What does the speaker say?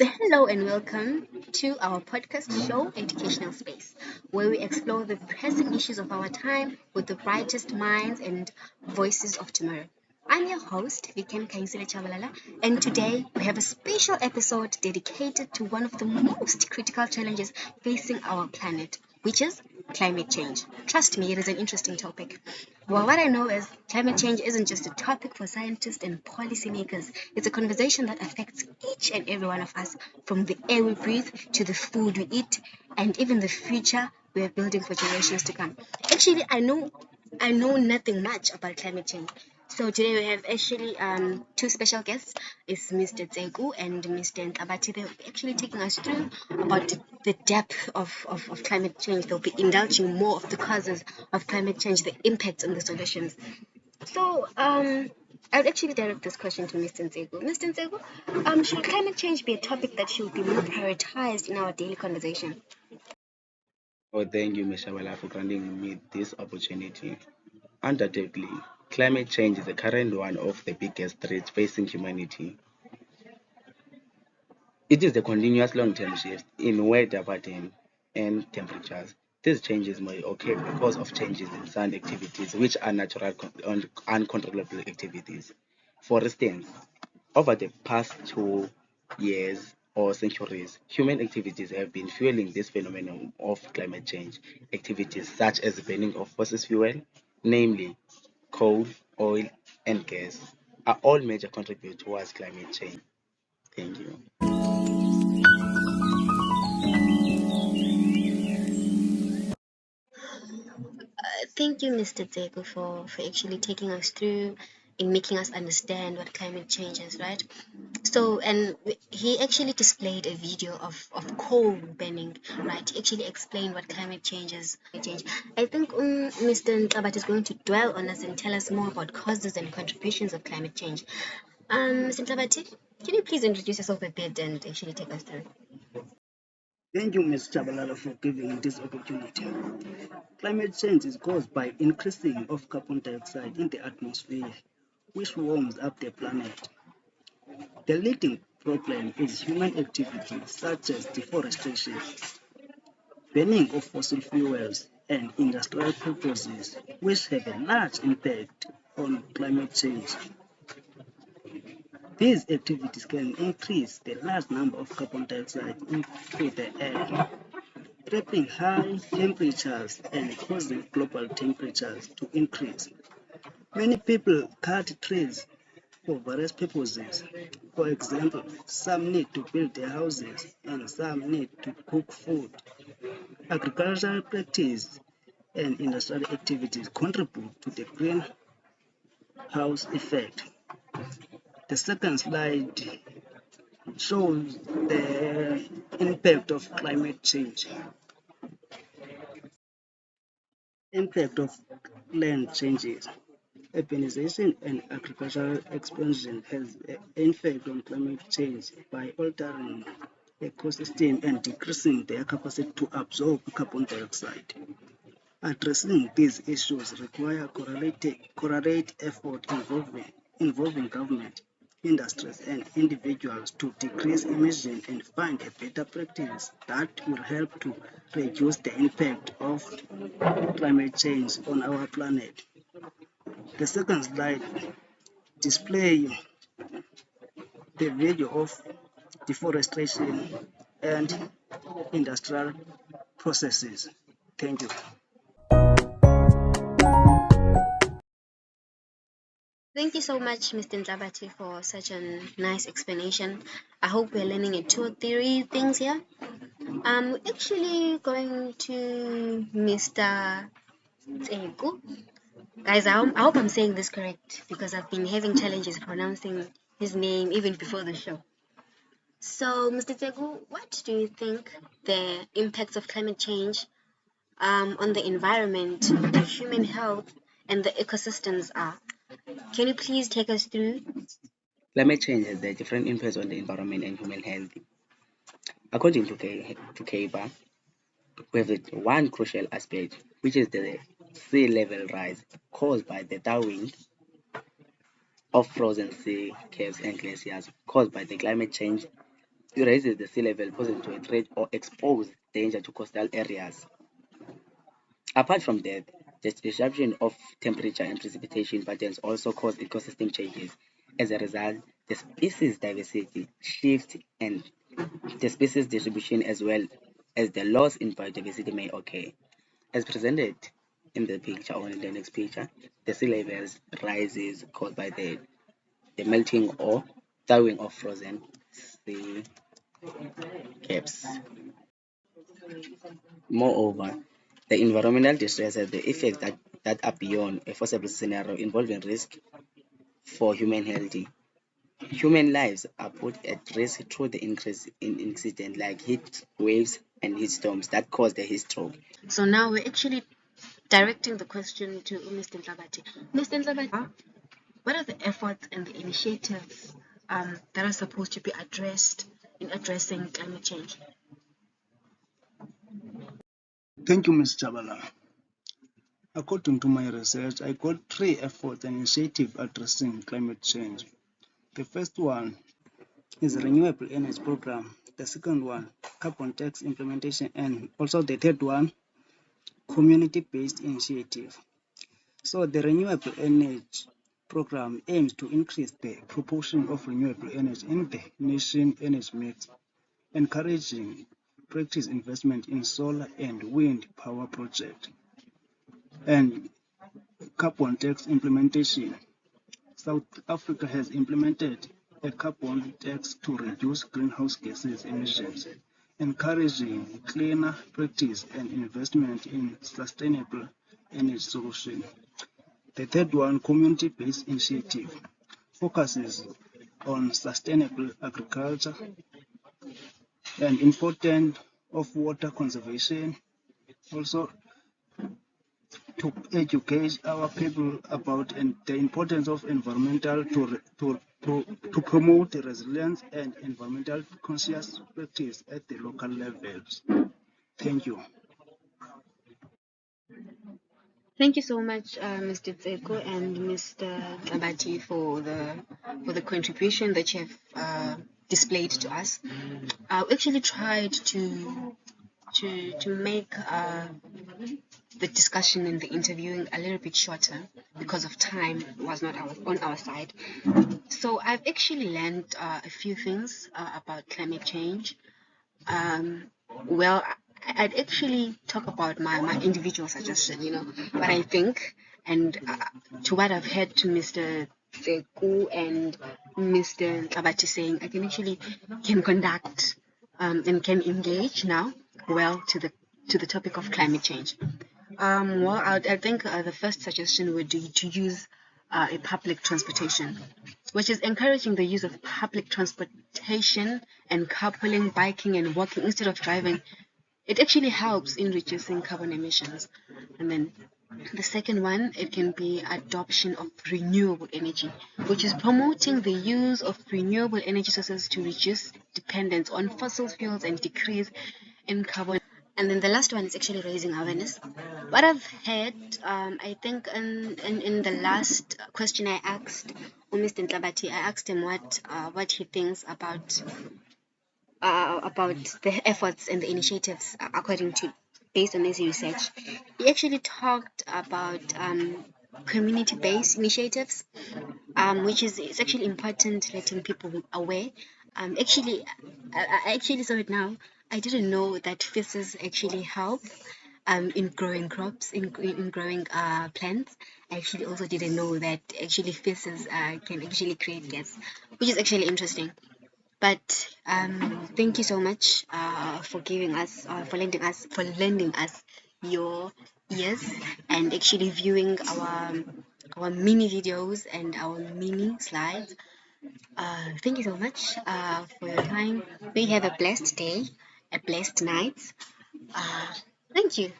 Hello and welcome to our podcast show, Educational Space, where we explore the pressing issues of our time with the brightest minds and voices of tomorrow. I'm your host, Viken Kainsile Chabalala, and today we have a special episode dedicated to one of the most critical challenges facing our planet, which is climate change. Trust me, it is an interesting topic. Well, what I know is climate change isn't just a topic for scientists and policymakers. It's a conversation that affects each and every one of us, from the air we breathe to the food we eat, and even the future we are building for generations to come. Actually, I know nothing much about climate change. So today we have actually two special guests. It's Mr. Tsegu and Mr. Ntabati. They're actually taking us through about the depth of climate change. They'll be indulging more of the causes of climate change, the impacts and the solutions. So I'll actually direct this question to Mr. Ntsegu. Mr. Ntsegu, should climate change be a topic that should be more prioritized in our daily conversation? Oh, thank you, Ms. Shabala, for granting me this opportunity. Undoubtedly, climate change is the current one of the biggest threats facing humanity. It is the continuous long-term shift in weather pattern and temperatures. These changes may occur because of changes in sun activities, which are natural, uncontrollable activities. For instance, over the past 2 years or centuries, human activities have been fueling this phenomenon of climate change. Activities such as the burning of fossil fuel, namely coal, oil, and gas, are all major contributors towards climate change. Thank you. Thank you, Mr. Teko, for actually taking us through and making us understand what climate change is, right? So, and he actually displayed a video of coal burning, right? He actually explained what climate change is. Change. I think Mr. Ntabat is going to dwell on us and tell us more about causes and contributions of climate change. Mr. Ntabat, can you please introduce yourself a bit and actually take us through? Thank you, Ms. Chabalala, for giving me this opportunity. Climate change is caused by increasing of carbon dioxide in the atmosphere, which warms up the planet. The leading problem is human activities such as deforestation, burning of fossil fuels, and industrial purposes, which have a large impact on climate change. These activities can increase the large number of carbon dioxide into the air, trapping high temperatures and causing global temperatures to increase. Many people cut trees for various purposes. For example, some need to build their houses and some need to cook food. Agricultural practice and industrial activities contribute to the greenhouse effect. The second slide shows the impact of climate change. Impact of land changes. Urbanization and agricultural expansion has an effect on climate change by altering ecosystem and decreasing their capacity to absorb carbon dioxide. Addressing these issues require correlate effort involving government, industries, and individuals to decrease emissions and find a better practice that will help to reduce the impact of climate change on our planet. The second slide display the value of deforestation and industrial processes. Thank you. Thank you so much, Mr. Ntabati, for such a nice explanation. I hope we're learning a two or three things here. I'm actually going to Mr. Tsegu. Guys, I hope I'm saying this correct because I've been having challenges pronouncing his name even before the show. So, Mr. Tsegu, what do you think the impacts of climate change on the environment, the human health, and the ecosystems are? Can you please take us through? Climate change has a different impacts on the environment and human health. According to KEPA, we have one crucial aspect, which is the sea level rise caused by the thawing of frozen sea caps and glaciers caused by the climate change. raises the sea level, poses to a threat or expose danger to coastal areas. Apart from that, the disruption of temperature and precipitation patterns also cause ecosystem changes. As a result, the species diversity shifts and the species distribution as well as the loss in biodiversity may occur. As presented in the picture or in the next picture, the sea levels rises caused by the melting or thawing of frozen sea caps. Moreover, the environmental distress has the effects that are beyond a foreseeable scenario involving risk for human health. Human lives are put at risk through the increase in incidents like heat waves and heat storms that cause the heat stroke. So now we're actually directing the question to Mr. Ntlabati. Mr. Ntlabati, what are the efforts and the initiatives that are supposed to be addressed in addressing climate change? Thank you, Ms. Chabala. According to my research, I got 3 efforts and initiatives addressing climate change. The first one is Renewable Energy Program. The second one, carbon tax implementation, and also the third one, community-based initiative. So the Renewable Energy Program aims to increase the proportion of renewable energy in the nation energy mix, encouraging practice investment in solar and wind power projects. And carbon tax implementation. South Africa has implemented a carbon tax to reduce greenhouse gases emissions, encouraging cleaner practice and investment in sustainable energy solutions. The third one, community-based initiative, focuses on sustainable agriculture and importance of water conservation, also to educate our people about the importance of environmental to promote resilience and environmental conscious practice at the local levels. Thank you. Thank you so much, Mr. Tseko and Mr. Ntlabati for the contribution that you have displayed to us. I actually tried to make the discussion and the interviewing a little bit shorter because of time was not on our side. So I've actually learned a few things about climate change. Well, I'd actually talk about my individual suggestion, what I think, and to what I've heard to Mr. Tseku and Mr. Ntlabati saying, I can conduct and can engage now well to the topic of climate change. Well, I think the first suggestion would be to use a public transportation, which is encouraging the use of public transportation and carpooling, biking, and walking instead of driving. It actually helps in reducing carbon emissions. And then the second one, it can be adoption of renewable energy, which is promoting the use of renewable energy sources to reduce dependence on fossil fuels and decrease in carbon. And then the last one is actually raising awareness. What I've heard, I think in the last question I asked Mr. Ntlabati, I asked him what he thinks about the efforts and the initiatives according to based on his research. He actually talked about community-based initiatives, which is it's actually important letting people aware. Actually, I actually saw it now. I didn't know that feces actually help in growing crops, in growing plants. I actually also didn't know that actually feces can actually create gas, which is actually interesting. But thank you so much for giving us, for lending us your ears and actually viewing our mini videos and our mini slides. Thank you so much for your time. May you have a blessed day, a blessed night. Thank you.